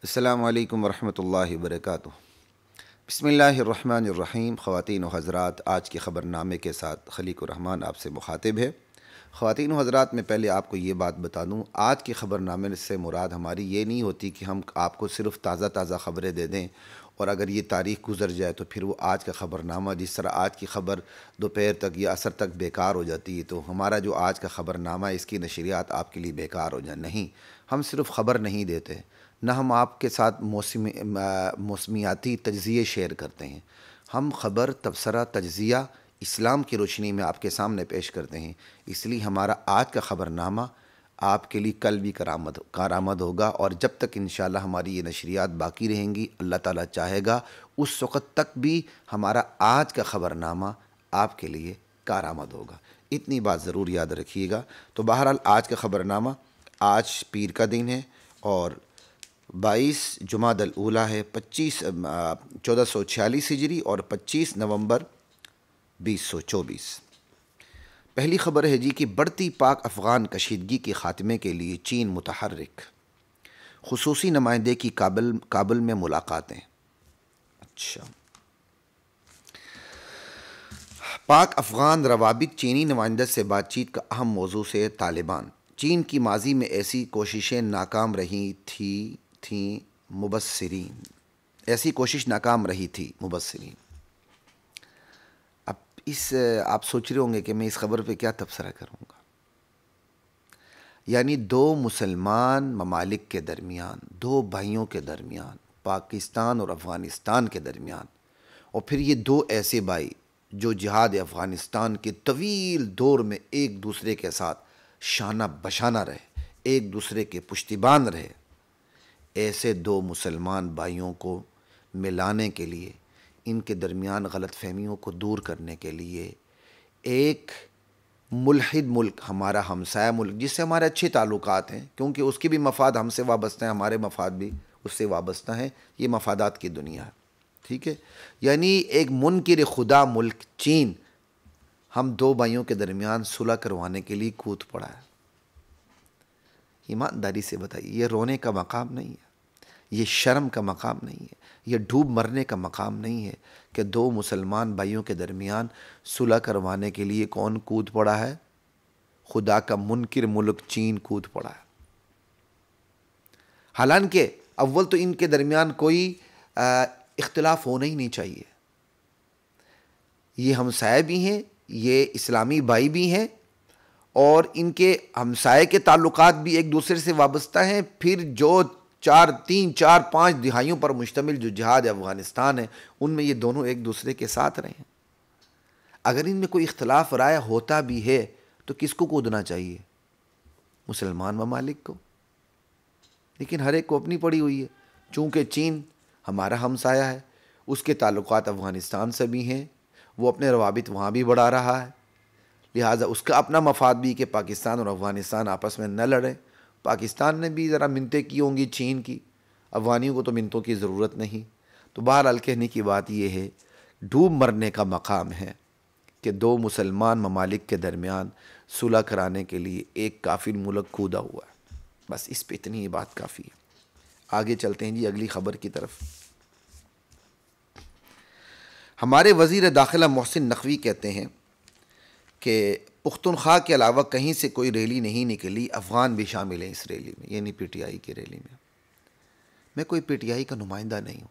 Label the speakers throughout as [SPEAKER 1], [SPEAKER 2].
[SPEAKER 1] السلام علیکم ورحمۃ اللہ وبرکاتہ۔ بسم اللہ الرحمن الرحیم۔ خواتین و حضرات، آج کے خبر نامے کے ساتھ خلیق الرحمن آپ سے مخاطب ہے۔ خواتین و حضرات، میں پہلے آپ کو یہ بات بتا دوں، آج کے خبر نامے سے مراد ہماری یہ نہیں ہوتی کہ ہم آپ کو صرف تازہ خبریں دے دیں اور اگر یہ تاریخ گزر جائے تو پھر وہ آج کا خبر نامہ جس طرح آج کی خبر دوپہر تک یا عصر تک بیکار ہو جاتی ہے، تو ہمارا جو آج کا خبر نامہ ہے اس کی نشریات آپ کے لیے بیکار ہو جائیں۔ نہیں، ہم صرف خبر نہیں دیتے، نہ ہم آپ کے ساتھ موسمیاتی تجزیے شیئر کرتے ہیں۔ ہم خبر، تبصرہ، تجزیہ اسلام کی روشنی میں آپ کے سامنے پیش کرتے ہیں۔ اس لیے ہمارا آج کا خبر نامہ آپ کے لیے کل بھی کارآمد ہوگا، اور جب تک انشاءاللہ ہماری یہ نشریات باقی رہیں گی، اللہ تعالیٰ چاہے گا اس وقت تک بھی ہمارا آج کا خبر نامہ آپ کے لیے کارآمد ہوگا۔ اتنی بات ضرور یاد رکھیے گا۔ تو بہرحال آج کا خبر نامہ، آج پیر کا دن ہے اور 22 جمادی الاولیٰ ہے، 1446 ہجری اور 25 نومبر 2024۔ پہلی خبر ہے جی کہ بڑھتی پاک افغان کشیدگی کے خاتمے کے لیے چین متحرک، خصوصی نمائندے کی کابل میں ملاقاتیں۔ اچھا، پاک افغان روابط، چینی نمائندے سے بات چیت کا اہم موضوع سے طالبان۔ چین کی ماضی میں ایسی کوششیں ناکام رہی تھیں مبصرین، ایسی کوشش ناکام رہی تھی مبصرین۔ اب آپ سوچ رہے ہوں گے کہ میں اس خبر پہ کیا تبصرہ کروں گا۔ یعنی دو مسلمان ممالک کے درمیان، دو بھائیوں کے درمیان، پاکستان اور افغانستان کے درمیان، اور پھر یہ دو ایسے بھائی جو جہاد افغانستان کے طویل دور میں ایک دوسرے کے ساتھ شانہ بشانہ رہے، ایک دوسرے کے پشتیبان رہے، ایسے دو مسلمان بھائیوں کو ملانے کے لیے، ان کے درمیان غلط فہمیوں کو دور کرنے کے لیے، ایک ملحد ملک، ہمارا ہمسایہ ملک جس سے ہمارے اچھے تعلقات ہیں، کیونکہ اس کے بھی مفاد ہم سے وابستہ ہیں، ہمارے مفاد بھی اس سے وابستہ ہیں، یہ مفادات کی دنیا ہے، ٹھیک ہے۔ یعنی ایک منکر خدا ملک چین ہم دو بھائیوں کے درمیان صلح کروانے کے لیے کود پڑا ہے۔ ایمانداری سے بتائیے، یہ رونے کا مقام نہیں ہے، یہ شرم کا مقام نہیں ہے، یہ ڈوب مرنے کا مقام نہیں ہے کہ دو مسلمان بھائیوں کے درمیان صلح کروانے کے لیے کون کود پڑا ہے؟ خدا کا منکر ملک چین کود پڑا ہے۔ حالانکہ اول تو ان کے درمیان کوئی اختلاف ہونا ہی نہیں چاہیے۔ یہ ہمسائے بھی ہیں، یہ اسلامی بھائی بھی ہیں، اور ان کے ہمسائے کے تعلقات بھی ایک دوسرے سے وابستہ ہیں۔ پھر جو 3-4-5 دہائیوں پر مشتمل جو جہاد افغانستان ہے، ان میں یہ دونوں ایک دوسرے کے ساتھ رہے ہیں۔ اگر ان میں کوئی اختلاف رائے ہوتا بھی ہے تو کس کو کودنا چاہیے؟ مسلمان ممالک کو۔ لیکن ہر ایک کو اپنی پڑی ہوئی ہے۔ چونکہ چین ہمارا ہمسایہ ہے، اس کے تعلقات افغانستان سے بھی ہیں، وہ اپنے روابط وہاں بھی بڑھا رہا ہے، لہٰذا اس کا اپنا مفاد بھی کہ پاکستان اور افغانستان آپس میں نہ لڑیں۔ پاکستان نے بھی ذرا منتیں کی ہوں گی چین کی، افغانیوں کو تو منتوں کی ضرورت نہیں۔ تو بہرحال کہنے کی بات یہ ہے، ڈوب مرنے کا مقام ہے کہ دو مسلمان ممالک کے درمیان صلح کرانے کے لیے ایک کافر ملک کودا ہوا ہے۔ بس اس پہ اتنی ہی بات کافی ہے۔ آگے چلتے ہیں جی اگلی خبر کی طرف۔ ہمارے وزیر داخلہ محسن نقوی کہتے ہیں کہ پختونخوا کے علاوہ کہیں سے کوئی ریلی نہیں نکلی، افغان بھی شامل ہیں اس ریلی میں، یعنی پی ٹی آئی کی ریلی میں۔ میں کوئی پی ٹی آئی کا نمائندہ نہیں ہوں،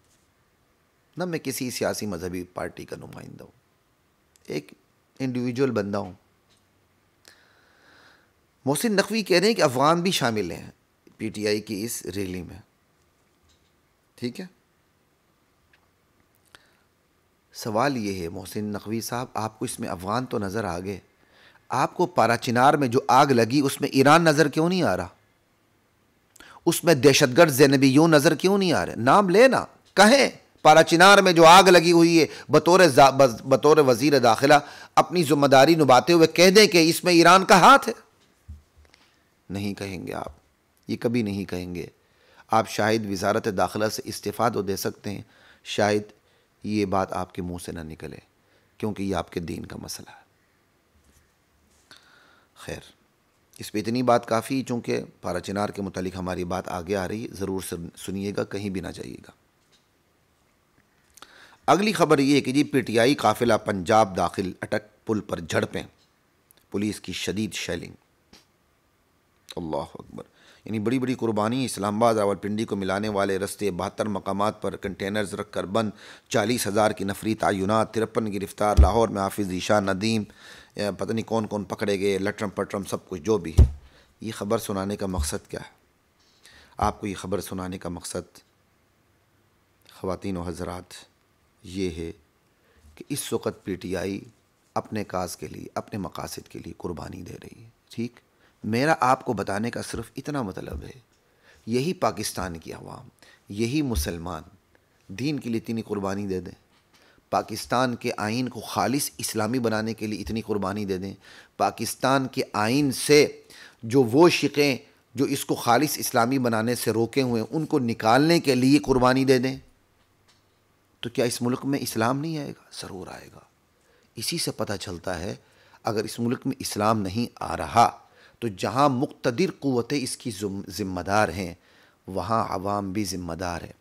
[SPEAKER 1] نہ میں کسی سیاسی مذہبی پارٹی کا نمائندہ ہوں، ایک انڈیویجول بندہ ہوں۔ محسن نقوی کہہ رہے ہیں کہ افغان بھی شامل ہیں پی ٹی آئی کی اس ریلی میں، ٹھیک ہے۔ سوال یہ ہے محسن نقوی صاحب، آپ کو اس میں افغان تو نظر آ گئے، آپ کو پارا چنار میں جو آگ لگی اس میں ایران نظر کیوں نہیں آ رہا؟ اس میں دہشت گرد زینبیون نظر کیوں نہیں آ رہے؟ نام لینا، کہیں پارا چنار میں جو آگ لگی ہوئی ہے، بطور وزیر داخلہ اپنی ذمہ داری نبھاتے ہوئے کہہ دیں کہ اس میں ایران کا ہاتھ ہے۔ نہیں کہیں گے آپ، یہ کبھی نہیں کہیں گے آپ۔ شاید وزارت داخلہ سے استعفیٰ تو دے سکتے ہیں، شاید یہ بات آپ کے منہ سے نہ نکلے، کیونکہ یہ آپ کے دین کا مسئلہ ہے۔ خیر، اس پہ اتنی بات کافی، چونکہ پارا چنار کے متعلق ہماری بات آگے آ رہی ہے، ضرور سنیے گا، کہیں بھی نہ جائیے گا۔ اگلی خبر یہ ہے کہ جی پی ٹی آئی قافلہ پنجاب داخل اٹک، پل پر جھڑپیں، پولیس کی شدید شیلنگ۔ اللہ اکبر، یعنی بڑی بڑی قربانی۔ اسلام آباد راولپنڈی کو ملانے والے رستے 72 مقامات پر کنٹینرز رکھ کر بند، 40,000 کی نفری تعینات، 53 گرفتار۔ لاہور میں حافظ ذیشان ندیم، پتہ نہیں کون کون پکڑے گئے، لٹرم پٹرم سب کچھ جو بھی ہے۔ یہ خبر سنانے کا مقصد کیا ہے؟ آپ کو یہ خبر سنانے کا مقصد خواتین و حضرات یہ ہے کہ اس وقت پی ٹی آئی اپنے کاز کے لیے، اپنے مقاصد کے لیے قربانی دے رہی ہے، ٹھیک؟ میرا آپ کو بتانے کا صرف اتنا مطلب ہے، یہی پاکستان کی عوام، یہی مسلمان دین کے لیے اتنی قربانی دے دیں، پاکستان کے آئین کو خالص اسلامی بنانے کے لیے اتنی قربانی دے دیں، پاکستان کے آئین سے جو وہ شقیں جو اس کو خالص اسلامی بنانے سے روکے ہوئے ہیں ان کو نکالنے کے لیے قربانی دے دیں، تو کیا اس ملک میں اسلام نہیں آئے گا؟ ضرور آئے گا۔ اسی سے پتہ چلتا ہے اگر اس ملک میں اسلام نہیں آ رہا تو جہاں مقتدر قوتیں اس کی ذمہ دار ہیں وہاں عوام بھی ذمہ دار ہے۔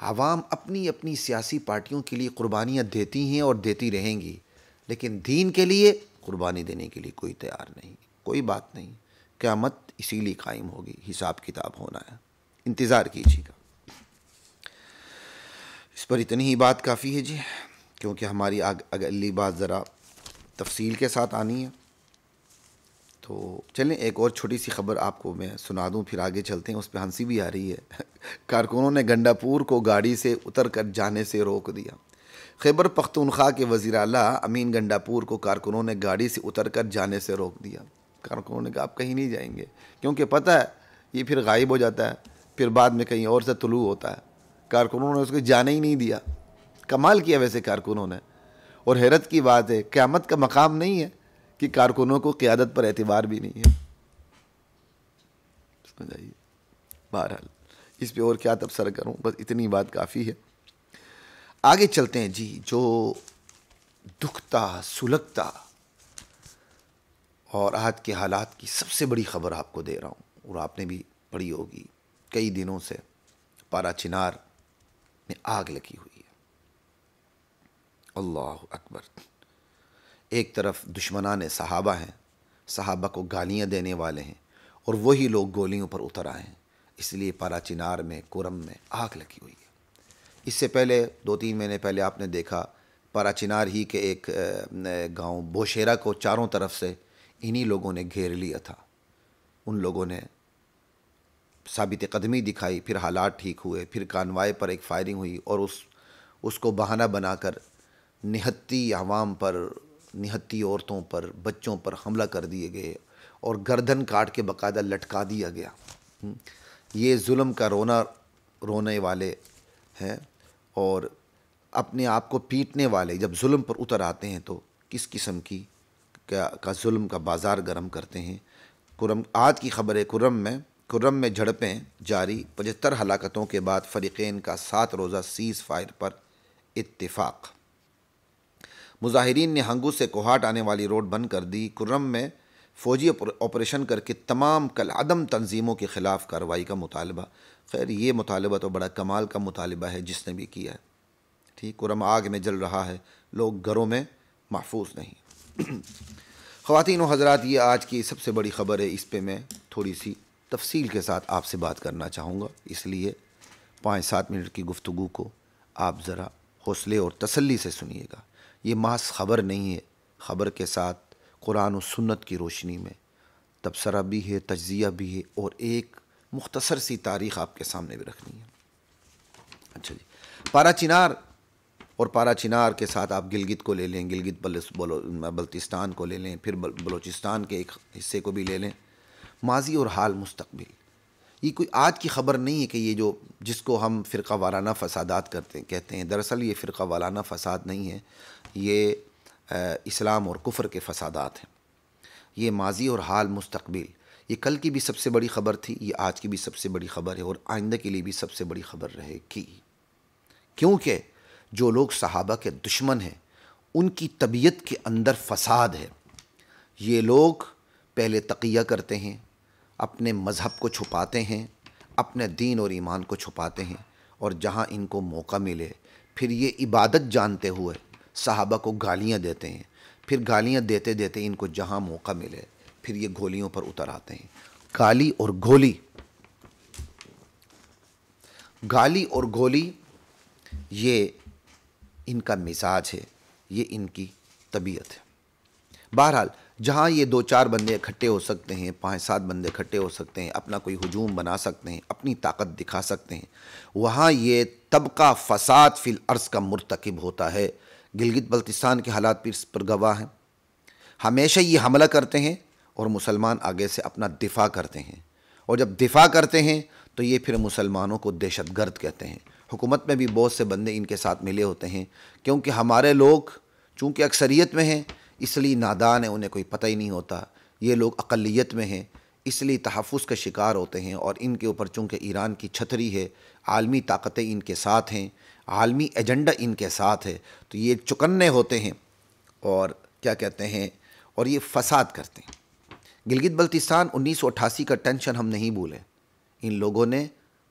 [SPEAKER 1] عوام اپنی اپنی سیاسی پارٹیوں کے لیے قربانیاں دیتی ہیں اور دیتی رہیں گی، لیکن دین کے لیے قربانی دینے کے لیے کوئی تیار نہیں، کوئی بات نہیں۔ قیامت اسی لیے قائم ہوگی، حساب کتاب ہونا ہے، انتظار کیجیے گا۔ اس پر اتنی ہی بات کافی ہے جی، کیونکہ ہماری اگلی بات ذرا تفصیل کے ساتھ آنی ہے۔ تو چلیں ایک اور چھوٹی سی خبر آپ کو میں سنا دوں، پھر آگے چلتے ہیں۔ اس پہ ہنسی بھی آ رہی ہے۔ کارکنوں نے گنڈا پور کو گاڑی سے اتر کر جانے سے روک دیا۔ خیبر پختونخوا کے وزیر اعلیٰ امین گنڈا پور کو کارکنوں نے گاڑی سے اتر کر جانے سے روک دیا۔ کارکنوں نے کہا آپ کہیں نہیں جائیں گے، کیونکہ پتہ ہے یہ پھر غائب ہو جاتا ہے، پھر بعد میں کہیں اور سے طلوع ہوتا ہے۔ کارکنوں نے اس کو جانے ہی نہیں دیا۔ کمال کیا ویسے کارکنوں نے، اور حیرت کی بات ہے قیامت کا مقام نہیں ہے کہ کارکنوں کو قیادت پر اعتبار بھی نہیں ہے۔ سمجھائیے، بہرحال اس پہ اور کیا تبصرہ کروں، بس اتنی بات کافی ہے۔ آگے چلتے ہیں جی۔ جو دکھتا سلگتا اور آج کے حالات کی سب سے بڑی خبر آپ کو دے رہا ہوں، اور آپ نے بھی پڑھی ہوگی، کئی دنوں سے پارا چنار میں آگ لگی ہوئی ہے۔ اللہ اکبر، ایک طرف دشمنان صحابہ ہیں، صحابہ کو گالیاں دینے والے ہیں، اور وہی لوگ گولیوں پر اتر آئے ہیں۔ اس لیے پارا چنار میں، کورم میں آگ لگی ہوئی ہے۔ اس سے پہلے 2-3 مہینے پہلے آپ نے دیکھا پارا چنار ہی کے ایک گاؤں بوشیرا کو چاروں طرف سے انہی لوگوں نے گھیر لیا تھا۔ ان لوگوں نے ثابت قدمی دکھائی، پھر حالات ٹھیک ہوئے، پھر کانوائے پر ایک فائرنگ ہوئی، اور اس کو بہانہ بنا کر نہتی عوام پر، نہتی عورتوں پر، بچوں پر حملہ کر دیے گئے، اور گردن کاٹ کے باقاعدہ لٹکا دیا گیا۔ یہ ظلم کا رونے والے ہیں، اور اپنے آپ کو پیٹنے والے جب ظلم پر اتر آتے ہیں تو کس قسم کا ظلم کا بازار گرم کرتے ہیں۔ آج کی خبر ہے کرم میں جھڑپیں جاری، 75 ہلاکتوں کے بعد فریقین کا 7 روزہ سیز فائر پر اتفاق۔ مظاہرین نے ہنگو سے کوہاٹ آنے والی روڈ بند کر دی۔ کرم میں فوجی آپریشن کر کے تمام کالعدم تنظیموں کے خلاف کارروائی کا مطالبہ۔ خیر یہ مطالبہ تو بڑا کمال کا مطالبہ ہے جس نے بھی کیا ہے، ٹھیک۔ کرم آگ میں جل رہا ہے، لوگ گھروں میں محفوظ نہیں۔ خواتین و حضرات، یہ آج کی سب سے بڑی خبر ہے، اس پہ میں تھوڑی سی تفصیل کے ساتھ آپ سے بات کرنا چاہوں گا، اس لیے 5-7 منٹ کی گفتگو کو آپ ذرا حوصلے اور تسلی سے سنیے گا۔ یہ محض خبر نہیں ہے، خبر کے ساتھ قرآن و سنت کی روشنی میں تبصرہ بھی ہے، تجزیہ بھی ہے، اور ایک مختصر سی تاریخ آپ کے سامنے بھی رکھنی ہے۔ اچھا جی، پارا چنار اور پارا چنار کے ساتھ آپ گلگت کو لے لیں، گلگت بلتستان کو لے لیں، پھر بلوچستان کے ایک حصے کو بھی لے لیں۔ ماضی اور حال مستقبل، یہ کوئی آج کی خبر نہیں ہے کہ یہ جس کو ہم فرقہ وارانہ فسادات کہتے ہیں، دراصل یہ فرقہ وارانہ فساد نہیں ہے، یہ اسلام اور کفر کے فسادات ہیں۔ یہ ماضی اور حال مستقبل، یہ کل کی بھی سب سے بڑی خبر تھی، یہ آج کی بھی سب سے بڑی خبر ہے، اور آئندہ کے لیے بھی سب سے بڑی خبر رہے گی، کیونکہ جو لوگ صحابہ کے دشمن ہیں ان کی طبیعت کے اندر فساد ہے۔ یہ لوگ پہلے تقیہ کرتے ہیں، اپنے مذہب کو چھپاتے ہیں، اپنے دین اور ایمان کو چھپاتے ہیں، اور جہاں ان کو موقع ملے پھر یہ عبادت جانتے ہوئے صحابہ کو گالیاں دیتے ہیں، پھر گالیاں دیتے دیتے ان کو جہاں موقع ملے پھر یہ گولیوں پر اتر آتے ہیں۔ گالی اور گولی یہ ان کا مزاج ہے، یہ ان کی طبیعت ہے۔ بہرحال جہاں یہ 2-4 بندے اکٹھے ہو سکتے ہیں، 5-7 بندے اکٹھے ہو سکتے ہیں، اپنا کوئی ہجوم بنا سکتے ہیں، اپنی طاقت دکھا سکتے ہیں، وہاں یہ طبقہ فساد فی الارض کا مرتکب ہوتا ہے۔ گلگت بلتستان کے حالات بھی اس پر گواہ ہیں۔ ہمیشہ یہ حملہ کرتے ہیں اور مسلمان آگے سے اپنا دفاع کرتے ہیں، اور جب دفاع کرتے ہیں تو یہ پھر مسلمانوں کو دہشت گرد کہتے ہیں۔ حکومت میں بھی بہت سے بندے ان کے ساتھ ملے ہوتے ہیں، کیونکہ ہمارے لوگ چونکہ اکثریت میں ہیں اس لیے نادان ہیں، انہیں کوئی پتہ ہی نہیں ہوتا۔ یہ لوگ اقلیت میں ہیں اس لیے تحفظ کا شکار ہوتے ہیں، اور ان کے اوپر چونکہ ایران کی چھتری ہے، عالمی طاقتیں ان کے ساتھ ہیں، عالمی ایجنڈا ان کے ساتھ ہے، تو یہ چکنے ہوتے ہیں اور کیا کہتے ہیں، اور یہ فساد کرتے ہیں۔ گلگت بلتستان 1988 کا ٹینشن ہم نہیں بھولے۔ ان لوگوں نے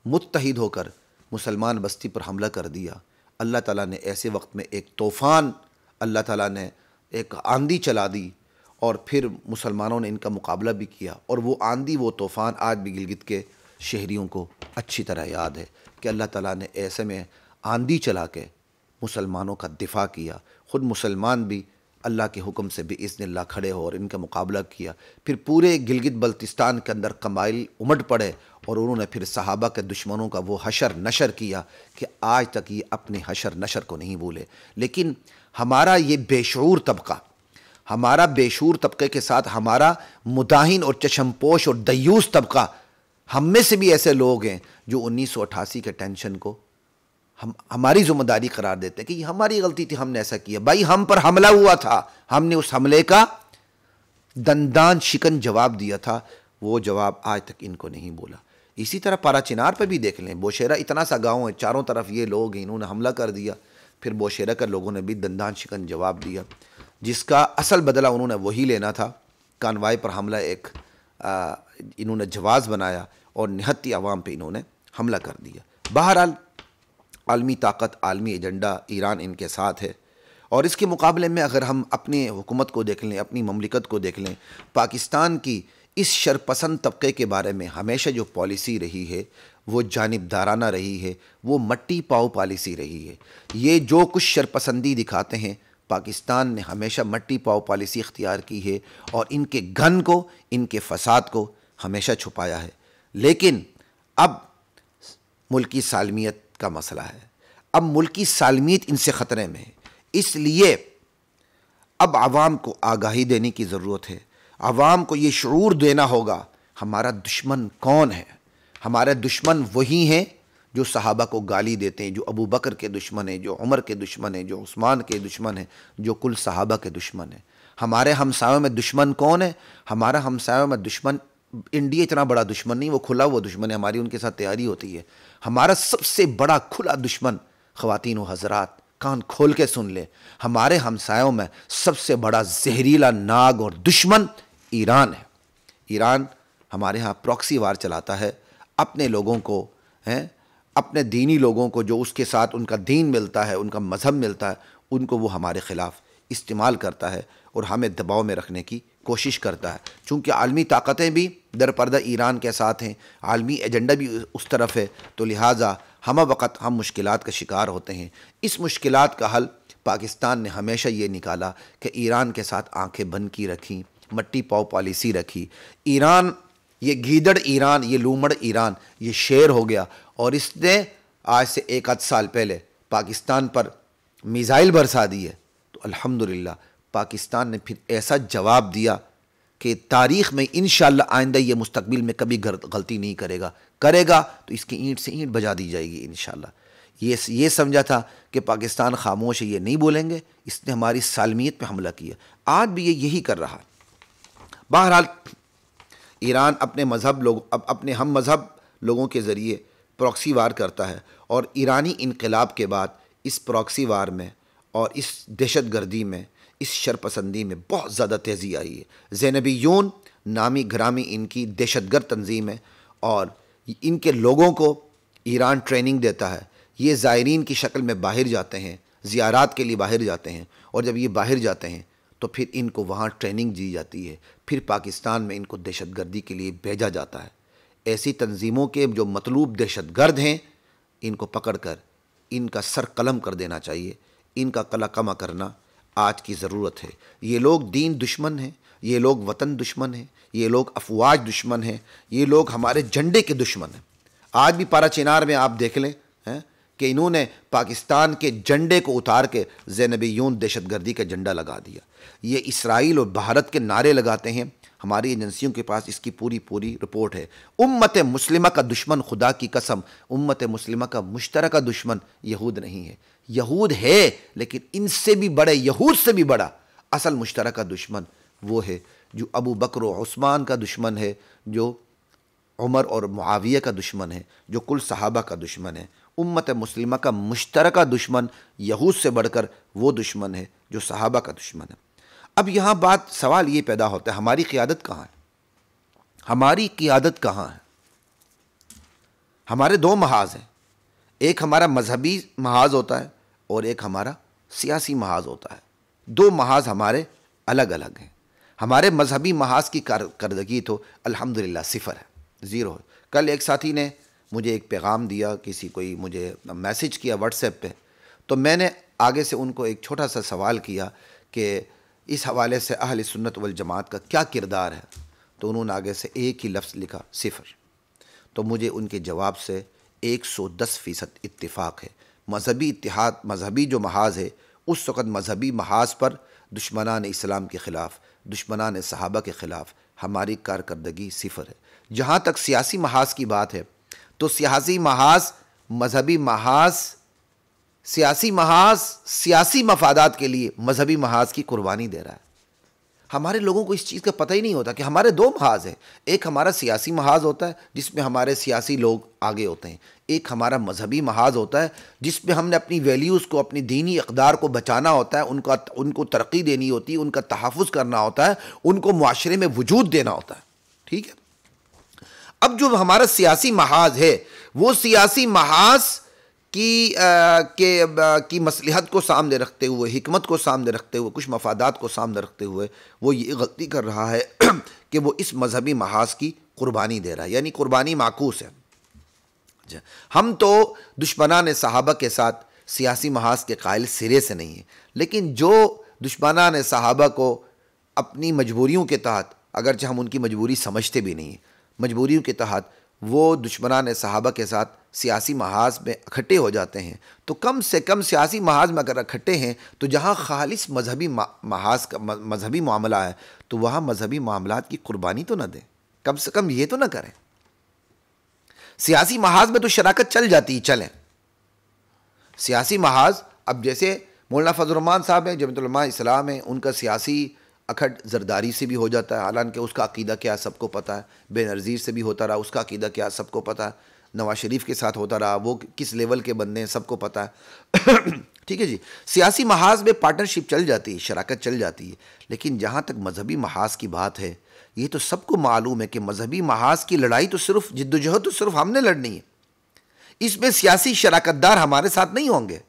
[SPEAKER 1] متحد ہو کر مسلمان بستی پر حملہ کر دیا۔ اللہ تعالیٰ نے ایسے وقت میں ایک طوفان، اللہ تعالیٰ نے ایک آندھی چلا دی، اور پھر مسلمانوں نے ان کا مقابلہ بھی کیا، اور وہ آندھی وہ طوفان آج بھی گلگت کے شہریوں کو اچھی طرح یاد ہے کہ اللہ تعالیٰ نے ایسے میں آندھی چلا کے مسلمانوں کا دفاع کیا۔ خود مسلمان بھی اللہ کے حکم سے باذن اللہ کھڑے ہو اور ان کا مقابلہ کیا۔ پھر پورے گلگت بلتستان کے اندر قبائل امٹ پڑے، اور انہوں نے پھر صحابہ کے دشمنوں کا وہ حشر نشر کیا کہ آج تک یہ اپنے حشر نشر کو نہیں بھولے۔ لیکن ہمارا یہ بے شعور طبقہ، ہمارا بے شعور طبقے کے ساتھ ہمارا مداہن اور چشم پوش اور دیوس طبقہ، ہم میں سے بھی ایسے لوگ ہیں جو 1988 کے ٹینشن کو ہماری ذمہ داری قرار دیتے ہیں کہ یہ ہماری غلطی تھی، ہم نے ایسا کیا۔ بھائی ہم پر حملہ ہوا تھا، ہم نے اس حملے کا دندان شکن جواب دیا تھا، وہ جواب آج تک ان کو نہیں بولا۔ اسی طرح پارا چنار پہ بھی دیکھ لیں، بوشہرہ اتنا سا گاؤں ہے، چاروں طرف یہ لوگ ہیں، انہوں نے حملہ کر دیا، پھر بوشہرہ کے لوگوں نے بھی دندان شکن جواب دیا، جس کا اصل بدلہ انہوں نے وہی لینا تھا۔ کانوائے پر حملہ ایک انہوں نے جواز بنایا اور نہتی عوام پہ انہوں نے حملہ کر دیا۔ بہرحال عالمی طاقت، عالمی ایجنڈا ایران ان کے ساتھ ہے، اور اس کے مقابلے میں اگر ہم اپنی حکومت کو دیکھ لیں، اپنی مملکت کو دیکھ لیں، پاکستان کی اس شرپسند طبقے کے بارے میں ہمیشہ جو پالیسی رہی ہے وہ جانبدارانہ رہی ہے، وہ مٹی پاؤ پالیسی رہی ہے۔ یہ جو کچھ شرپسندی دکھاتے ہیں، پاکستان نے ہمیشہ مٹی پاؤ پالیسی اختیار کی ہے، اور ان کے گھن کو، ان کے فساد کو ہمیشہ چھپایا ہے۔ لیکن اب ملکی سالمیت کا مسئلہ ہے، اب ملکی سالمیت ان سے خطرے میں ہے، اس لیے اب عوام کو آگاہی دینے کی ضرورت ہے۔ عوام کو یہ شعور دینا ہوگا ہمارا دشمن کون ہے۔ ہمارے دشمن وہی ہیں جو صحابہ کو گالی دیتے ہیں، جو ابو بکر کے دشمن ہیں، جو عمر کے دشمن ہیں، جو عثمان کے دشمن ہیں، جو کل صحابہ کے دشمن ہیں۔ ہمارے ہمسایوں میں دشمن کون ہے؟ ہمارا ہمسایوں میں دشمن انڈیا اتنا بڑا دشمن نہیں، وہ کھلا ہوا دشمن ہے، ہماری ان کے ساتھ تیاری ہوتی ہے۔ ہمارا سب سے بڑا کھلا دشمن، خواتین و حضرات کان کھول کے سن لیں، ہمارے ہمسایوں میں سب سے بڑا زہریلا ناگ اور دشمن ایران ہے۔ ایران ہمارے ہاں پراکسی وار چلاتا ہے، اپنے لوگوں کو، اپنے دینی لوگوں کو جو اس کے ساتھ ان کا دین ملتا ہے، ان کا مذہب ملتا ہے، ان کو وہ ہمارے خلاف استعمال کرتا ہے اور ہمیں دباؤ میں رکھنے کی کوشش کرتا ہے۔ چونکہ عالمی طاقتیں بھی در پردہ ایران کے ساتھ ہیں، عالمی ایجنڈا بھی اس طرف ہے، تو لہٰذا ہم وقت ہم مشکلات کا شکار ہوتے ہیں۔ اس مشکلات کا حل پاکستان نے ہمیشہ یہ نکالا کہ ایران کے ساتھ آنکھیں بند کی رکھیں، مٹی پاؤ پالیسی رکھی۔ ایران، یہ گیدڑ ایران، یہ لومڑ ایران، یہ شیر ہو گیا، اور اس نے آج سے 1 سال پہلے پاکستان پر میزائل برسا دی ہے، تو الحمدللہ پاکستان نے پھر ایسا جواب دیا کہ تاریخ میں انشاءاللہ آئندہ یہ مستقبل میں کبھی غلطی نہیں کرے گا تو اس کی اینٹ سے اینٹ بجا دی جائے گی انشاءاللہ۔ یہ سمجھا تھا کہ پاکستان خاموش ہے، یہ نہیں بولیں گے، اس نے ہماری سالمیت پہ حملہ کیا، آج بھی یہ یہی کر رہا۔ بہرحال ایران اپنے ہم مذہب لوگوں کے ذریعے پراکسی وار کرتا ہے، اور ایرانی انقلاب کے بعد اس پراکسی وار میں اور اس دہشت گردی میں، اس شرپسندی میں بہت زیادہ تیزی آئی ہے۔ زینبیون نامی گرامی ان کی دہشت گرد تنظیم ہے، اور ان کے لوگوں کو ایران ٹریننگ دیتا ہے۔ یہ زائرین کی شکل میں باہر جاتے ہیں، زیارات کے لیے باہر جاتے ہیں، اور جب یہ باہر جاتے ہیں تو پھر ان کو وہاں ٹریننگ دی جاتی ہے، پھر پاکستان میں ان کو دہشت گردی کے لیے بھیجا جاتا ہے۔ ایسی تنظیموں کے جو مطلوب دہشت گرد ہیں، ان کو پکڑ کر ان کا سر قلم کر دینا چاہیے، ان کا قلع کما کرنا آج کی ضرورت ہے۔ یہ لوگ دین دشمن ہیں، یہ لوگ وطن دشمن ہیں، یہ لوگ افواج دشمن ہیں، یہ لوگ ہمارے جھنڈے کے دشمن ہیں۔ آج بھی پارا چنار میں آپ دیکھ لیں کہ انہوں نے پاکستان کے جھنڈے کو اتار کے زینبیون دہشت گردی کا جھنڈا لگا دیا۔ یہ اسرائیل اور بھارت کے نعرے لگاتے ہیں، ہماری ایجنسیوں کے پاس اس کی پوری رپورٹ ہے۔ امت مسلمہ کا دشمن، خدا کی قسم، امت مسلمہ کا مشترکہ دشمن یہود نہیں ہے۔ یہود ہے لیکن ان سے بھی بڑے، یہود سے بھی بڑا اصل مشترکہ دشمن وہ ہے جو ابو بکر و عثمان کا دشمن ہے، جو عمر اور معاویہ کا دشمن ہے، جو کل صحابہ کا دشمن ہے۔ امت مسلمہ کا مشترکہ دشمن یہود سے بڑھ کر وہ دشمن ہے جو صحابہ کا دشمن ہے۔ اب یہاں سوال یہ پیدا ہوتا ہے، ہماری قیادت کہاں ہے؟ ہماری قیادت کہاں ہے؟ ہمارے دو محاذ ہیں، ایک ہمارا مذہبی محاذ ہوتا ہے اور ایک ہمارا سیاسی محاذ ہوتا ہے۔ دو محاذ ہمارے الگ الگ ہیں۔ ہمارے مذہبی محاذ کی کارکردگی تو الحمدللہ صفر ہے، زیرو ہے۔ کل ایک ساتھی نے مجھے ایک پیغام دیا، کوئی مجھے میسج کیا واٹس ایپ پہ، تو میں نے آگے سے ان کو ایک چھوٹا سا سوال کیا کہ اس حوالے سے اہل سنت والجماعت کا کیا کردار ہے، تو انہوں نے آگے سے ایک ہی لفظ لکھا، صفر۔ تو مجھے ان کے جواب سے 110% اتفاق ہے۔ مذہبی اتحاد، مذہبی جو محاذ ہے، اس وقت مذہبی محاذ پر دشمنان اسلام کے خلاف، دشمنان صحابہ کے خلاف ہماری کارکردگی صفر ہے۔ جہاں تک سیاسی محاذ کی بات ہے تو سیاسی محاذ، مذہبی محاذ، سیاسی مفادات کے لیے مذہبی محاذ کی قربانی دے رہا ہے۔ ہمارے لوگوں کو اس چیز کا پتہ ہی نہیں ہوتا کہ ہمارے دو محاذ ہیں، ایک ہمارا سیاسی محاذ ہوتا ہے جس میں ہمارے سیاسی لوگ آگے ہوتے ہیں، ایک ہمارا مذہبی محاذ ہوتا ہے جس میں ہم نے اپنی ویلیوز کو، اپنی دینی اقدار کو بچانا ہوتا ہے، ان کو ترقی دینی ہوتی ہے، ان کا تحفظ کرنا ہوتا ہے، ان کو معاشرے میں وجود دینا ہوتا ہے۔ ٹھیک ہے، اب جو ہمارا سیاسی محاذ ہے، وہ سیاسی محاذ کی مصلحت کو سامنے رکھتے ہوئے، حکمت کو سامنے رکھتے ہوئے، کچھ مفادات کو سامنے رکھتے ہوئے وہ یہ غلطی کر رہا ہے کہ وہ اس مذہبی محاذ کی قربانی دے رہا ہے، یعنی قربانی معکوس ہے۔ ہم تو دشمنان صحابہ کے ساتھ سیاسی محاذ کے قائل سرے سے نہیں ہیں، لیکن جو دشمنان صحابہ کو اپنی مجبوریوں کے تحت، اگرچہ ہم ان کی مجبوری سمجھتے بھی نہیں ہیں، مجبوریوں کے تحت وہ دشمنان صحابہ کے ساتھ سیاسی محاذ میں اکٹھے ہو جاتے ہیں، تو کم سے کم سیاسی محاذ میں اگر اکٹھے ہیں تو جہاں خالص مذہبی محاذ کا مذہبی معاملہ ہے تو وہاں مذہبی معاملات کی قربانی تو نہ دیں، کم سے کم یہ تو نہ کریں۔ سیاسی محاذ میں تو شراکت چل جاتی ہے، چلیں سیاسی محاذ، اب جیسے مولانا فضل الرحمان صاحب ہیں، جمعیت علماء اسلام ہیں، ان کا سیاسی اکھڑ زرداری سے بھی ہو جاتا ہے، حالانکہ اس کا عقیدہ کیا سب کو پتہ ہے، بے نظیر سے بھی ہوتا رہا، اس کا عقیدہ کیا سب کو پتہ ہے، نواز شریف کے ساتھ ہوتا رہا، وہ کس لیول کے بندے ہیں سب کو پتہ ہے۔ ٹھیک ہے جی، سیاسی محاذ میں پارٹنرشپ چل جاتی ہے، شراکت چل جاتی ہے، لیکن جہاں تک مذہبی محاذ کی بات ہے، یہ تو سب کو معلوم ہے کہ مذہبی محاذ کی لڑائی تو صرف جدوجہد تو صرف ہم نے لڑنی ہے، اس میں سیاسی شراکت دار ہمارے ساتھ نہیں ہوں گے،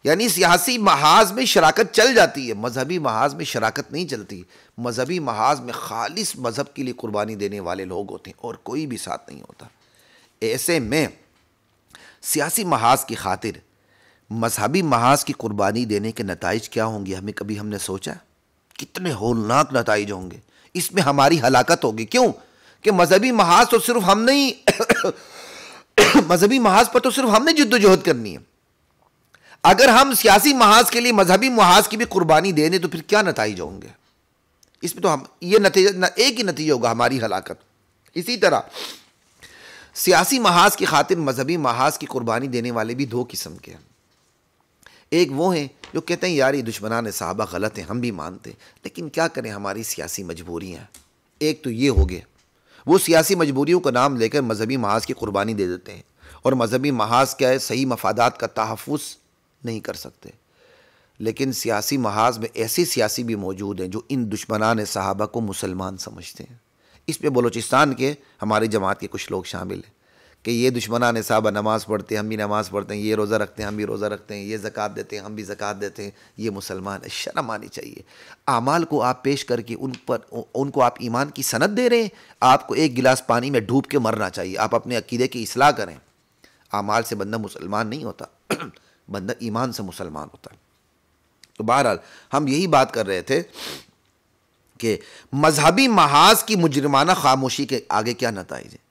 [SPEAKER 1] یعنی سیاسی محاذ میں شراکت چل جاتی ہے، مذہبی محاذ میں شراکت نہیں چلتی۔ مذہبی محاذ میں خالص مذہب کے لیے قربانی دینے والے لوگ ہوتے ہیں اور کوئی بھی ساتھ نہیں ہوتا۔ ایسے میں سیاسی محاذ کی خاطر مذہبی محاذ کی قربانی دینے کے نتائج کیا ہوں گے، کبھی ہم نے سوچا؟ کتنے ہولناک نتائج ہوں گے، اس میں ہماری ہلاکت ہوگی۔ کیوں کہ مذہبی محاذ تو صرف ہم نہیں مذہبی محاذ پر تو صرف ہم نے جدوجہد کرنی ہے، اگر ہم سیاسی محاذ کے لیے مذہبی محاذ کی بھی قربانی دیں تو پھر کیا نتائج ہوں گے؟ اس میں تو یہ نتیجہ ایک ہی نتیجہ ہوگا، ہماری ہلاکت۔ اسی طرح سیاسی محاذ کی خاطر مذہبی محاذ کی قربانی دینے والے بھی دو قسم کے ہیں، ایک وہ ہیں جو کہتے ہیں یار یہ دشمنان صحابہ غلط ہیں، ہم بھی مانتے ہیں، لیکن کیا کریں ہماری سیاسی مجبوریاں۔ ایک تو یہ ہو گئے، وہ سیاسی مجبوریوں کا نام لے کر مذہبی محاذ کی قربانی دے دیتے ہیں، اور مذہبی محاذ کیا ہے، صحیح مفادات کا تحفظ نہیں کر سکتے۔ لیکن سیاسی محاذ میں ایسے سیاسی بھی موجود ہیں جو ان دشمنان صحابہ کو مسلمان سمجھتے ہیں. اس میں بلوچستان کے ہماری جماعت کے کچھ لوگ شامل ہیں کہ یہ دشمنان صحابہ نماز پڑھتے ہیں، ہم بھی نماز پڑھتے ہیں، یہ روزہ رکھتے ہیں، ہم بھی روزہ رکھتے ہیں، یہ زکوٰۃ دیتے ہیں، ہم بھی زکوٰۃ دیتے ہیں، یہ مسلمان ہے. شرم آنی چاہیے. اعمال کو آپ پیش کر کے ان کو آپ ایمان کی سند دے رہے ہیں. آپ کو ایک گلاس پانی میں ڈوب کے مرنا چاہیے. آپ اپنے عقیدے کی اصلاح کریں. اعمال سے بندہ مسلمان نہیں ہوتا، بندہ ایمان سے مسلمان ہوتا ہے. تو بہرحال ہم یہی بات کر رہے تھے کہ مذہبی محاذ کی مجرمانہ خاموشی کے آگے کیا نتائج ہیں.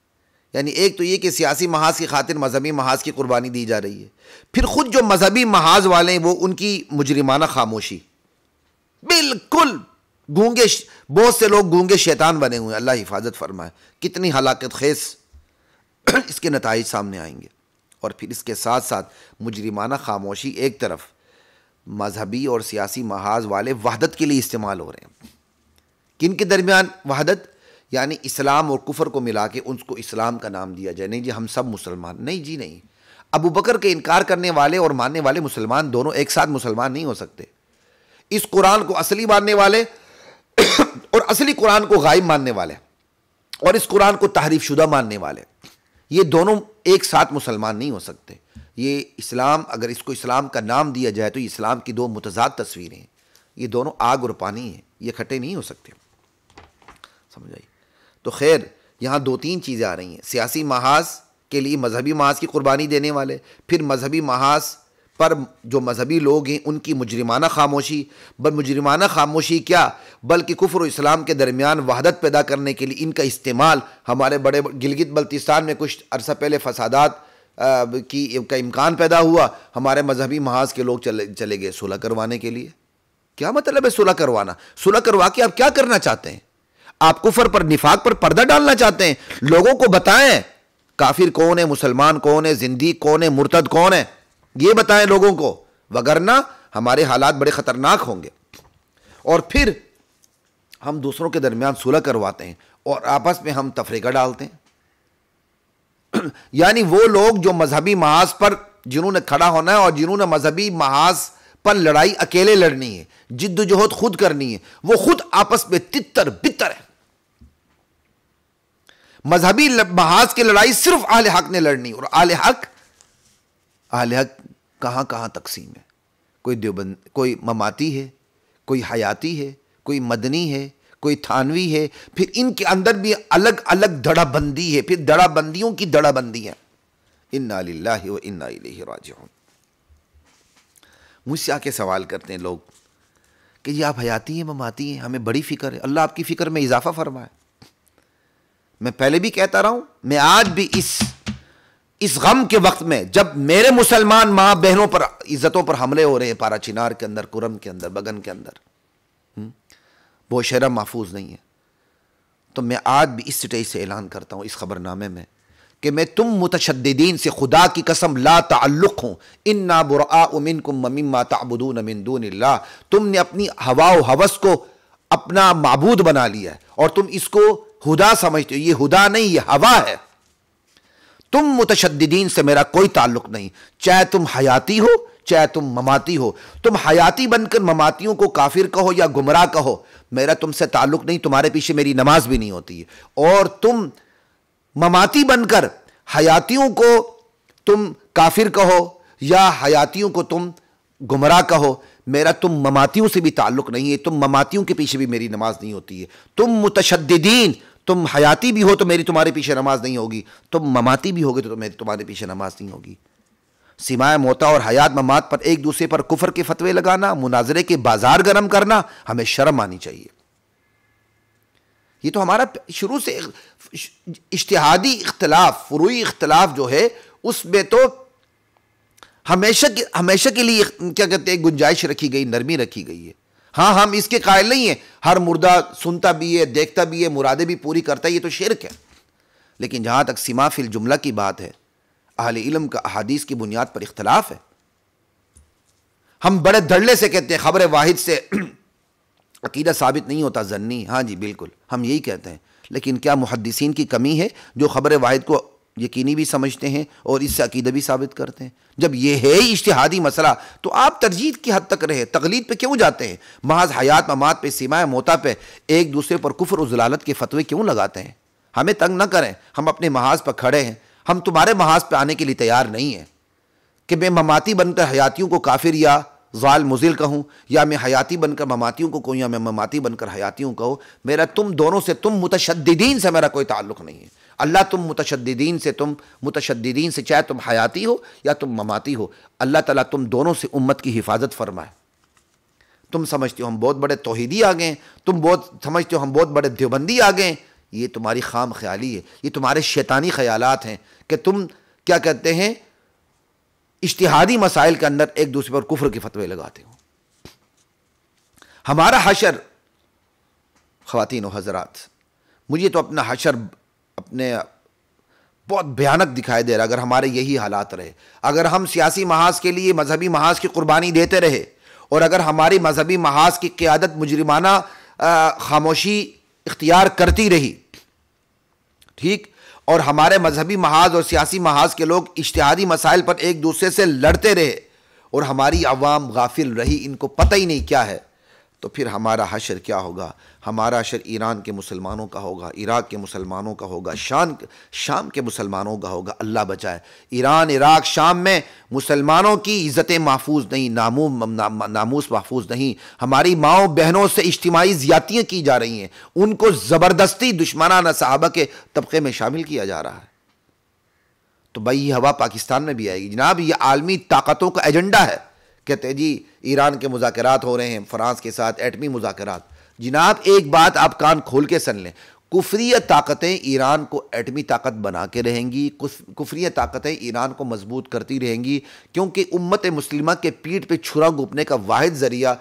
[SPEAKER 1] یعنی ایک تو یہ کہ سیاسی محاذ کی خاطر مذہبی محاذ کی قربانی دی جا رہی ہے، پھر خود جو مذہبی محاذ والے ہیں وہ ان کی مجرمانہ خاموشی. بالکل گونگے، بہت سے لوگ گونگے شیطان بنے ہوئے ہیں. اللہ حفاظت فرمائے. کتنی ہلاکت خیز اس کے نتائج سامنے آئیں گے. اور پھر اس کے ساتھ ساتھ مجرمانہ خاموشی ایک طرف، مذہبی اور سیاسی محاذ والے وحدت کے لیے استعمال ہو رہے ہیں. کن کے درمیان وحدت؟ یعنی اسلام اور کفر کو ملا کے ان کو اسلام کا نام دیا جائے. نہیں جی ہم سب مسلمان. نہیں جی نہیں. ابو بکر کے انکار کرنے والے اور ماننے والے مسلمان دونوں ایک ساتھ مسلمان نہیں ہو سکتے. اس قرآن کو اصلی ماننے والے اور اصلی قرآن کو غائب ماننے والے اور اس قرآن کو تحریف شدہ ماننے والے، یہ دونوں ایک ساتھ مسلمان نہیں ہو سکتے. یہ اسلام، اگر اس کو اسلام کا نام دیا جائے تو یہ اسلام کی دو متضاد تصویریں ہیں. یہ دونوں آگ اور پانی ہیں، یہ اکٹھے نہیں ہو سکتے. سمجھ آئی؟ تو خیر یہاں دو تین چیزیں آ رہی ہیں. سیاسی محاذ کے لیے مذہبی محاذ کی قربانی دینے والے، پھر مذہبی محاذ پر جو مذہبی لوگ ہیں ان کی مجرمانہ خاموشی. مجرمانہ خاموشی کیا بلکہ کفر و اسلام کے درمیان وحدت پیدا کرنے کے لیے ان کا استعمال. ہمارے بڑے گلگت بلتستان میں کچھ عرصہ پہلے فسادات کا امکان پیدا ہوا. ہمارے مذہبی محاذ کے لوگ چلے گئے صلح کروانے کے لیے. کیا مطلب ہے صلح کروانا؟ صلح کروا کے آپ کیا کرنا چاہتے ہیں؟ آپ کفر پر، نفاق پر پردہ ڈالنا چاہتے ہیں؟ لوگوں کو بتائیں کافر کون ہے، مسلمان کون ہے، زندیق کون ہے، مرتد کون ہے، یہ بتائیں لوگوں کو، وگرنہ ہمارے حالات بڑے خطرناک ہوں گے. اور پھر ہم دوسروں کے درمیان صلح کرواتے ہیں اور آپس میں ہم تفریقہ ڈالتے ہیں. یعنی وہ لوگ جو مذہبی محاذ پر جنہوں نے کھڑا ہونا ہے اور جنہوں نے مذہبی محاذ پر لڑائی اکیلے لڑنی ہے، جد و جہد خود کرنی ہے، وہ خود آپس میں تتر بتر ہے. مذہبی محاذ کی لڑائی صرف اہل حق نے لڑنی، اور اہل حق کہاں کہاں تقسیم ہے. کوئی دیوبند، کوئی مماتی ہے، کوئی حیاتی ہے، کوئی مدنی ہے، کوئی تھانوی ہے. پھر ان کے اندر بھی الگ الگ دڑا بندی ہے، پھر دڑا بندیوں کی دڑا بندی ہے. انا للہ و انا الیہ راجعون. مجھ سے آ کے سوال کرتے ہیں لوگ کہ یہ آپ حیاتی ہیں، مماتی ہیں، ہمیں بڑی فکر ہے. اللہ آپ کی فکر میں اضافہ فرمائے. میں پہلے بھی کہتا رہا ہوں، میں آج بھی اس غم کے وقت میں جب میرے مسلمان ماں بہنوں پر عزتوں پر حملے ہو رہے ہیں، پارا چنار کے اندر، کرم کے اندر، بگن کے اندر، وہ شہرہ محفوظ نہیں ہے، تو میں آج بھی اس سٹیج سے اعلان کرتا ہوں اس خبر نامے میں کہ میں تم متشددین سے خدا کی قسم لا تعلق ہوں. انا براء منکم ومما تعبدون من دون اللہ. تم نے اپنی ہوا و ہوس کو اپنا معبود بنا لیا ہے اور تم اس کو خدا سمجھتے ہو. یہ خدا نہیں، یہ ہوا ہے. تم متشددین سے میرا کوئی تعلق نہیں، چاہے تم حیاتی ہو چاہے تم مماتی ہو. تم حیاتی بن کر مماتیوں کو کافر کہو یا گمراہ کہو، میرا تم سے تعلق نہیں. تمہارے پیچھے میری نماز بھی نہیں ہوتی ہے. اور تم مماتی بن کر حیاتیوں کو تم کافر کہو یا حیاتیوں کو تم گمراہ کہو، میرا تم مماتیوں سے بھی تعلق نہیں ہے. تم مماتیوں کے پیچھے بھی میری نماز نہیں ہوتی ہے. تم متشددین، تم حیاتی بھی ہو تو میری تمہارے پیچھے نماز نہیں ہوگی، تم مماتی بھی ہوگے تو میری تمہارے پیچھے نماز نہیں ہوگی. سماع موتا اور حیات ممات پر ایک دوسرے پر کفر کے فتوے لگانا، مناظرے کے بازار گرم کرنا، ہمیں شرم آنی چاہیے. یہ تو ہمارا شروع سے اجتہادی اختلاف، فروعی اختلاف جو ہے اس میں تو ہمیشہ کے لیے کیا کہتے ہیں گنجائش رکھی گئی، نرمی رکھی گئی ہے. ہاں ہم اس کے قائل نہیں ہیں ہر مردہ سنتا بھی ہے، دیکھتا بھی ہے، مرادیں بھی پوری کرتا ہے، یہ تو شرک ہے. لیکن جہاں تک سما فی الجملہ کی بات ہے، اہل علم کا احادیث کی بنیاد پر اختلاف ہے. ہم بڑے دھڑلے سے کہتے ہیں خبر واحد سے عقیدہ ثابت نہیں ہوتا، ظنی. ہاں جی بالکل ہم یہی کہتے ہیں، لیکن کیا محدثین کی کمی ہے جو خبر واحد کو یقینی بھی سمجھتے ہیں اور اس سے عقیدہ بھی ثابت کرتے ہیں۔ جب یہ ہے اجتہادی مسئلہ تو آپ ترجیح کی حد تک رہے، تقلید پہ کیوں جاتے ہیں؟ محض حیات ممات پہ، سیمائے موتا پہ ایک دوسرے پر کفر و ضلالت کے فتوے کیوں لگاتے ہیں؟ ہمیں تنگ نہ کریں، ہم اپنے محاذ پر کھڑے ہیں، ہم تمہارے محاذ پہ آنے کے لیے تیار نہیں ہیں کہ میں مماتی بن کر حیاتیوں کو کافر یا ضال مضل کہوں، یا میں حیاتی بن کر مماتیوں کو کہوں، یا میں مماتی بن کر حیاتیوں کو کہوں۔ میرا تم دونوں سے، تم متشددین سے میرا کوئی تعلق نہیں ہے۔ اللہ تم متشددین سے چاہے تم حیاتی ہو یا تم مماتی ہو، اللہ تعالیٰ تم دونوں سے امت کی حفاظت فرمائے۔ تم سمجھتے ہو ہم بہت بڑے توحیدی آ گئے، تم سمجھتے ہو ہم بہت بڑے دیوبندی آ گئے، یہ تمہاری خام خیالی ہے، یہ تمہارے شیطانی خیالات ہیں کہ تم کیا کہتے ہیں اجتہادی مسائل کے اندر ایک دوسرے پر کفر کے فتوے لگاتے ہو۔ ہمارا حشر، خواتین و حضرات، مجھے تو اپنا حشر اپنے بہت بھیانک دکھائی دے رہا اگر ہمارے یہی حالات رہے، اگر ہم سیاسی محاذ کے لیے مذہبی محاذ کی قربانی دیتے رہے، اور اگر ہماری مذہبی محاذ کی قیادت مجرمانہ خاموشی اختیار کرتی رہی، ٹھیک، اور ہمارے مذہبی محاذ اور سیاسی محاذ کے لوگ اجتہادی مسائل پر ایک دوسرے سے لڑتے رہے اور ہماری عوام غافل رہی، ان کو پتہ ہی نہیں کیا ہے، تو پھر ہمارا حشر کیا ہوگا؟ ہمارا حشر ایران کے مسلمانوں کا ہوگا، عراق کے مسلمانوں کا ہوگا، شام کے مسلمانوں کا ہوگا۔ اللہ بچائے، ایران، عراق، شام میں مسلمانوں کی عزتیں محفوظ نہیں، ناموس محفوظ نہیں، ہماری ماؤں بہنوں سے اجتماعی زیادتیاں کی جا رہی ہیں، ان کو زبردستی دشمنانہ صحابہ کے طبقے میں شامل کیا جا رہا ہے۔ تو بھائی یہ ہوا پاکستان میں بھی آئے گی جناب، یہ عالمی طاقتوں کا ایجنڈا ہے۔ کہتے ہیں جی ایران کے مذاکرات ہو رہے ہیں فرانس کے ساتھ، ایٹمی مذاکرات۔ جناب ایک بات آپ کان کھول کے سن لیں، کفری طاقتیں ایران کو ایٹمی طاقت بنا کے رہیں گی، کفری طاقتیں ایران کو مضبوط کرتی رہیں گی، کیونکہ امت مسلمہ کے پیٹھ پہ چھرا گھونپنے کا واحد ذریعہ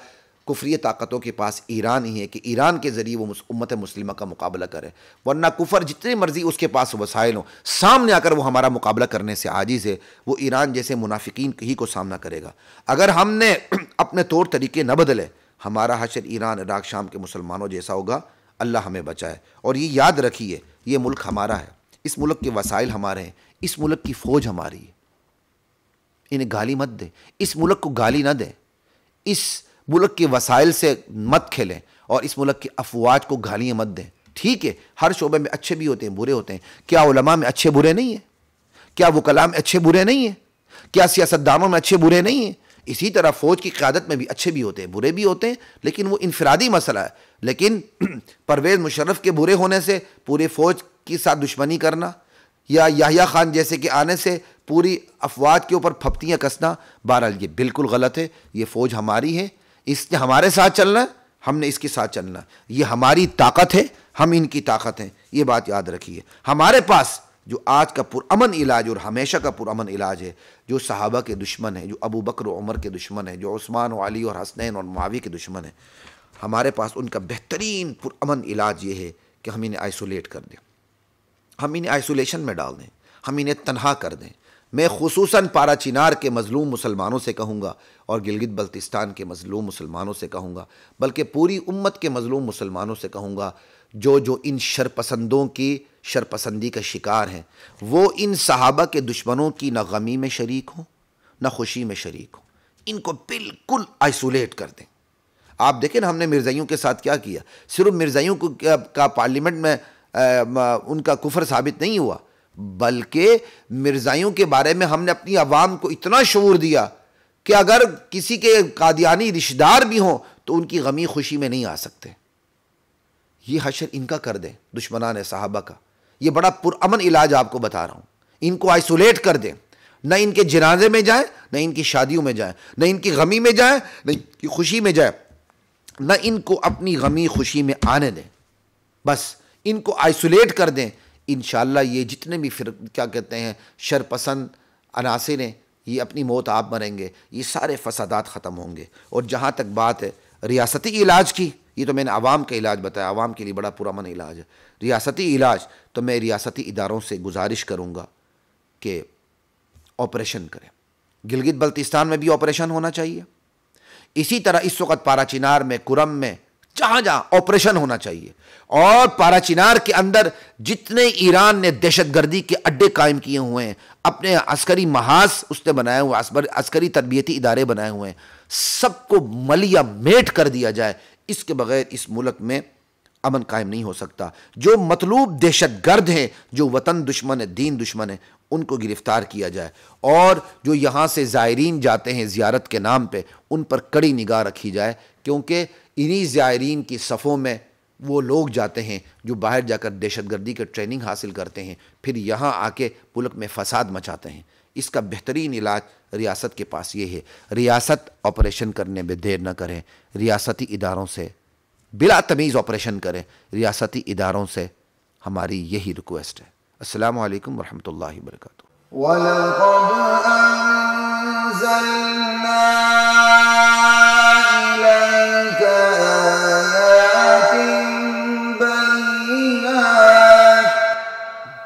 [SPEAKER 1] کفری طاقتوں کے پاس ایران ہی ہے کہ ایران کے ذریعے وہ امت مسلمہ کا مقابلہ کرے، ورنہ کفر جتنے مرضی اس کے پاس وسائل ہوں، سامنے آ کر وہ ہمارا مقابلہ کرنے سے عاجز ہے، وہ ایران جیسے منافقین ہی کو سامنا کرے گا۔ اگر ہم نے اپنے طور طریقے نہ بدلے، ہمارا حشر ایران، عراق، شام کے مسلمانوں جیسا ہوگا۔ اللہ ہمیں بچائے، اور یہ یاد رکھیے یہ ملک ہمارا ہے، اس ملک کے وسائل ہمارے ہیں، اس ملک کی فوج ہماری ہے، انہیں گالی مت دیں، اس ملک کو گالی نہ دیں، اس ملک کے وسائل سے مت کھیلیں، اور اس ملک کے افواج کو گالیاں مت دیں۔ ٹھیک ہے، ہر شعبے میں اچھے بھی ہوتے ہیں، برے ہوتے ہیں، کیا علماء میں اچھے برے نہیں ہیں؟ کیا وکلاء میں اچھے برے نہیں ہیں؟ کیا سیاستدانوں میں اچھے برے نہیں ہیں؟ اسی طرح فوج کی قیادت میں بھی اچھے بھی ہوتے ہیں، برے بھی ہوتے ہیں، لیکن وہ انفرادی مسئلہ ہے۔ لیکن پرویز مشرف کے برے ہونے سے پوری فوج کے ساتھ دشمنی کرنا، یا یحییٰ خان جیسے کہ آنے سے پوری افواج کے اوپر پھپتیاں کسنا، بہرحال یہ بالکل غلط ہے۔ یہ فوج ہماری ہے، اس نے ہمارے ساتھ چلنا ہے، ہم نے اس کے ساتھ چلنا ہے، یہ ہماری طاقت ہے، ہم ان کی طاقت ہیں، یہ بات یاد رکھیے۔ ہمارے پاس جو آج کا پرامن علاج اور ہمیشہ کا پرامن علاج ہے، جو صحابہ کے دشمن ہیں، جو ابو بکر و عمر کے دشمن ہیں، جو عثمان و علی اور حسنین اور معاویہ کے دشمن ہیں، ہمارے پاس ان کا بہترین پرامن علاج یہ ہے کہ ہم انہیں آئسولیٹ کر دیں، ہم انہیں آئسولیشن میں ڈال دیں، ہم انہیں تنہا کر دیں۔ میں خصوصاً پارا چنار کے مظلوم مسلمانوں سے کہوں گا، اور گلگت بلتستان کے مظلوم مسلمانوں سے کہوں گا، بلکہ پوری امت کے مظلوم مسلمانوں سے کہوں گا، جو ان شرپسندوں کی شرپسندی کا شکار ہیں، وہ ان صحابہ کے دشمنوں کی نہ غمی میں شریک ہوں نہ خوشی میں شریک ہوں، ان کو بالکل آئسولیٹ کر دیں۔ آپ دیکھیں نا ہم نے مرزائیوں کے ساتھ کیا کیا، صرف مرزائیوں کا پارلیمنٹ میں ان کا کفر ثابت نہیں ہوا، بلکہ مرزائیوں کے بارے میں ہم نے اپنی عوام کو اتنا شعور دیا کہ اگر کسی کے قادیانی رشتہ دار بھی ہوں تو ان کی غمی خوشی میں نہیں آ سکتے۔ یہ حشر ان کا کر دیں، دشمنان صحابہ کا۔ یہ بڑا پرامن علاج آپ کو بتا رہا ہوں، ان کو آئسولیٹ کر دیں، نہ ان کے جنازے میں جائیں، نہ ان کی شادیوں میں جائیں، نہ ان کی غمی میں جائیں، نہ ان کی خوشی میں جائیں، نہ ان کو اپنی غمی خوشی میں آنے دیں، بس ان کو آئسولیٹ کر دیں۔ انشاءاللہ یہ جتنے بھی کیا کہتے ہیں شرپسند عناصر ہیں، یہ اپنی موت آپ مریں گے، یہ سارے فسادات ختم ہوں گے۔ اور جہاں تک بات ہے ریاستی علاج کی، یہ تو میں نے عوام کا علاج بتایا، عوام کے لیے بڑا پرامن علاج ہے۔ ریاستی علاج تو میں ریاستی اداروں سے گزارش کروں گا کہ آپریشن کریں، گلگت بلتستان میں بھی آپریشن ہونا چاہیے۔ اسی طرح اس وقت پارا چنار میں، کرم میں، جہاں جہاں آپریشن ہونا چاہیے. اور پارا چنار کے اندر جتنے ایران نے دہشت گردی کے اڈے قائم کیے ہوئے ہیں، اپنے عسکری محاذ اس نے بنائے ہوئے، عسکری تربیتی ادارے بنائے ہوئے ہیں، سب کو ملیا میٹ کر دیا جائے. اس کے بغیر اس ملک میں امن قائم نہیں ہو سکتا. جو مطلوب دہشت گرد ہیں، جو وطن دشمن ہے، دین دشمن ہے، ان کو گرفتار کیا جائے. اور جو یہاں سے زائرین جاتے ہیں زیارت کے نام پہ، ان پر کڑی نگاہ رکھی جائے، کیونکہ انہی زائرین کی صفوں میں وہ لوگ جاتے ہیں جو باہر جا کر دہشت گردی کے ٹریننگ حاصل کرتے ہیں، پھر یہاں آ کے ملک میں فساد مچاتے ہیں. اس کا بہترین علاج ریاست کے پاس یہ ہے. ریاست آپریشن کرنے میں دیر نہ کریں، ریاستی اداروں سے بلا تمیز آپریشن کریں. ریاستی اداروں سے ہماری یہی ریکویسٹ ہے. السلام علیکم ورحمۃ اللہ وبرکاتہ.